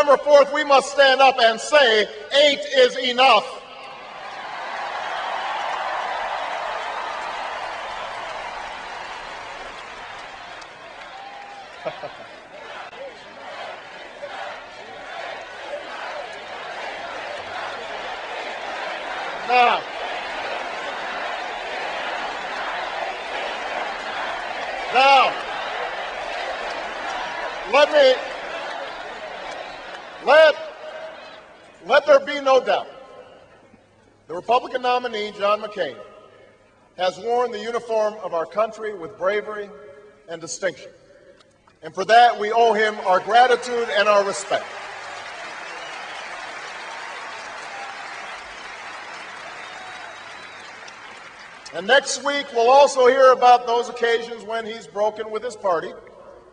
November 4th, we must stand up and say, 8 is enough. Now, let there be no doubt. The Republican nominee, John McCain, has worn the uniform of our country with bravery and distinction. And for that, we owe him our gratitude and our respect. And next week, we'll also hear about those occasions when he's broken with his party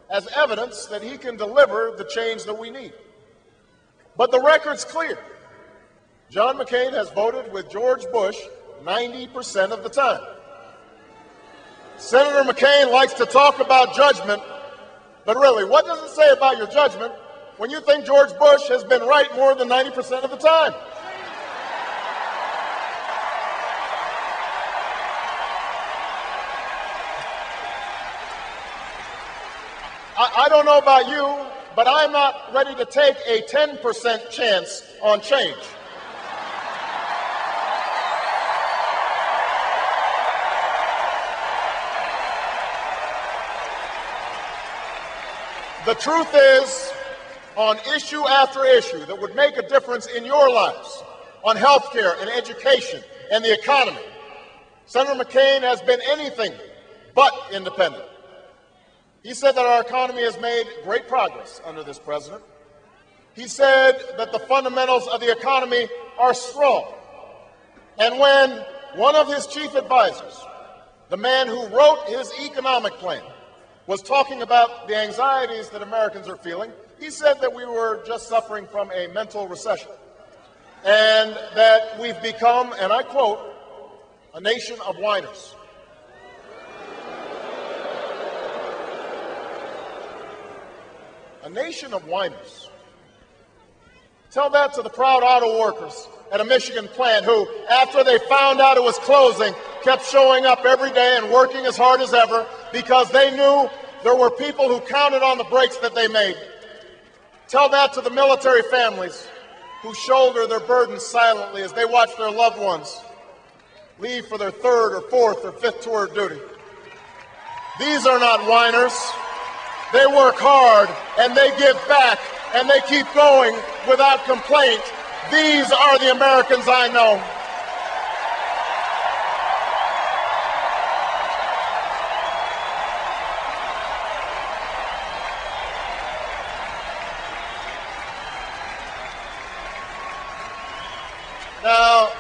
as evidence that he can deliver the change that we need. But the record's clear. John McCain has voted with George Bush 90% of the time. Senator McCain likes to talk about judgment, but really, what does it say about your judgment when you think George Bush has been right more than 90% of the time? I don't know about you, but I'm not ready to take a 10% chance on change. The truth is, on issue after issue that would make a difference in your lives, on health care and education and the economy, Senator McCain has been anything but independent. He said that our economy has made great progress under this president. He said that the fundamentals of the economy are strong. And when one of his chief advisors, the man who wrote his economic plan, was talking about the anxieties that Americans are feeling, he said that we were just suffering from a mental recession and that we've become, and I quote, a nation of whiners. A nation of whiners. Tell that to the proud auto workers at a Michigan plant who, after they found out it was closing, kept showing up every day and working as hard as ever because they knew there were people who counted on the breaks that they made. Tell that to the military families who shoulder their burdens silently as they watch their loved ones leave for their third or fourth or fifth tour of duty. These are not whiners. They work hard and they give back and they keep going without complaint. These are the Americans I know. Now,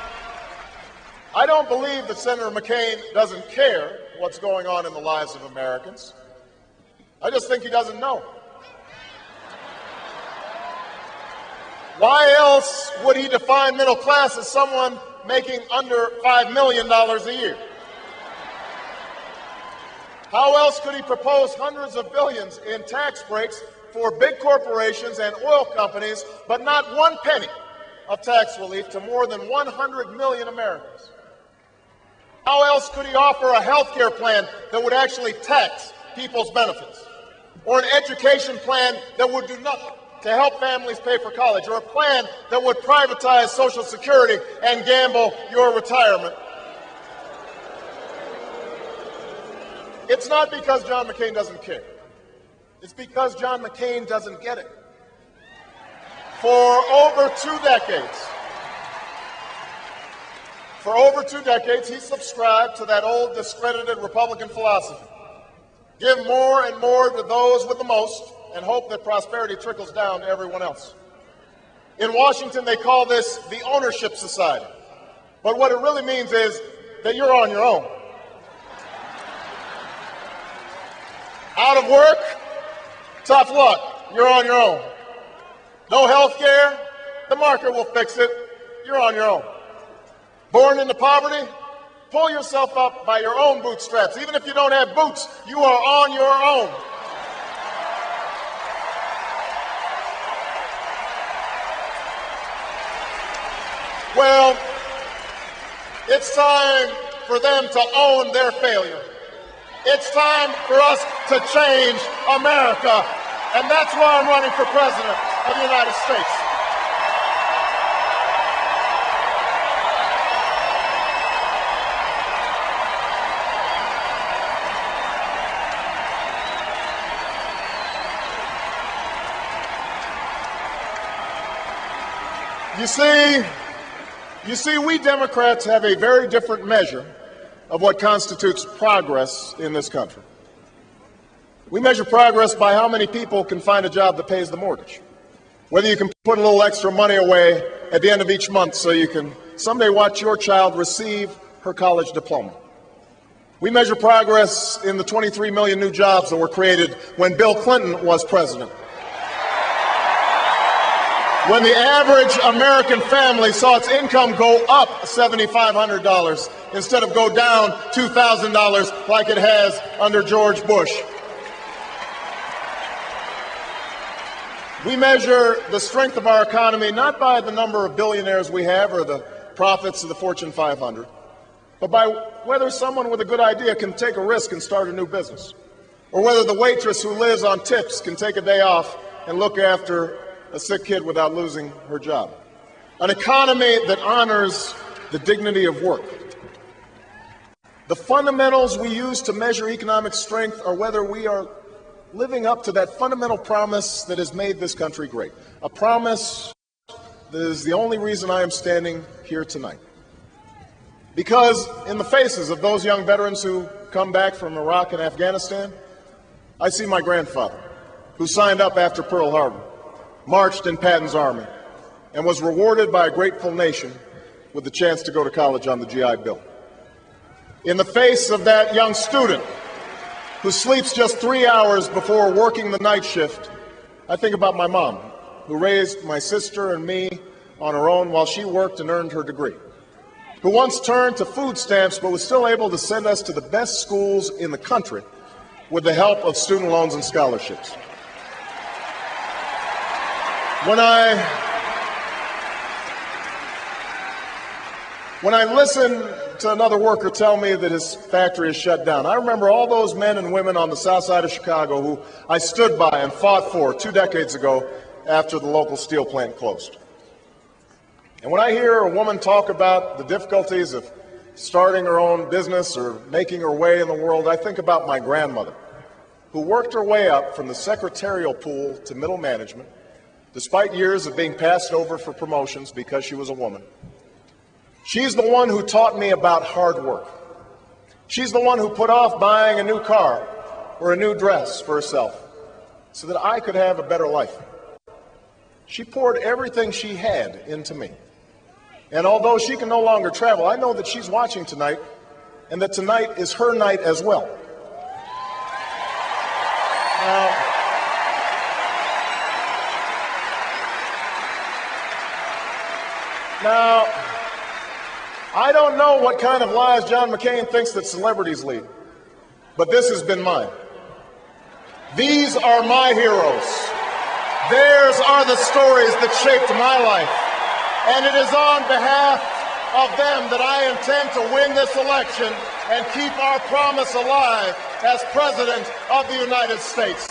I don't believe that Senator McCain doesn't care what's going on in the lives of Americans. I just think he doesn't know. Why else would he define middle class as someone making under $5 million a year? How else could he propose hundreds of billions in tax breaks for big corporations and oil companies, but not one penny of tax relief to more than 100 million Americans? How else could he offer a health care plan that would actually tax people's benefits? Or an education plan that would do nothing to help families pay for college, or a plan that would privatize Social Security and gamble your retirement? It's not because John McCain doesn't care. It's because John McCain doesn't get it. For over 2 decades, he subscribed to that old discredited Republican philosophy. Give more and more to those with the most and hope that prosperity trickles down to everyone else. In Washington, they call this the ownership society. But what it really means is that you're on your own. Out of work? Tough luck. You're on your own. No health care? The market will fix it. You're on your own. Born into poverty? Pull yourself up by your own bootstraps. Even if you don't have boots, you are on your own. Well, it's time for them to own their failure. It's time for us to change America, and that's why I'm running for president of the United States. You see, we Democrats have a very different measure of what constitutes progress in this country. We measure progress by how many people can find a job that pays the mortgage, whether you can put a little extra money away at the end of each month so you can someday watch your child receive her college diploma. We measure progress in the 23 million new jobs that were created when Bill Clinton was president, when the average American family saw its income go up $7,500 instead of go down $2,000 like it has under George Bush. We measure the strength of our economy not by the number of billionaires we have or the profits of the Fortune 500, but by whether someone with a good idea can take a risk and start a new business, or whether the waitress who lives on tips can take a day off and look after a sick kid without losing her job. An economy that honors the dignity of work. The fundamentals we use to measure economic strength are whether we are living up to that fundamental promise that has made this country great. A promise that is the only reason I am standing here tonight. Because in the faces of those young veterans who come back from Iraq and Afghanistan, I see my grandfather, who signed up after Pearl Harbor, marched in Patton's army, and was rewarded by a grateful nation with the chance to go to college on the GI Bill. In the face of that young student who sleeps just 3 hours before working the night shift, I think about my mom, who raised my sister and me on her own while she worked and earned her degree, who once turned to food stamps but was still able to send us to the best schools in the country with the help of student loans and scholarships. When I listen to another worker tell me that his factory is shut down, I remember all those men and women on the south side of Chicago who I stood by and fought for 2 decades ago after the local steel plant closed. And when I hear a woman talk about the difficulties of starting her own business or making her way in the world, I think about my grandmother, who worked her way up from the secretarial pool to middle management, despite years of being passed over for promotions because she was a woman. She's the one who taught me about hard work. She's the one who put off buying a new car or a new dress for herself so that I could have a better life. She poured everything she had into me. And although she can no longer travel, I know that she's watching tonight and that tonight is her night as well. Now, I don't know what kind of lives John McCain thinks that celebrities lead, but this has been mine. These are my heroes. Theirs are the stories that shaped my life. And it is on behalf of them that I intend to win this election and keep our promise alive as President of the United States.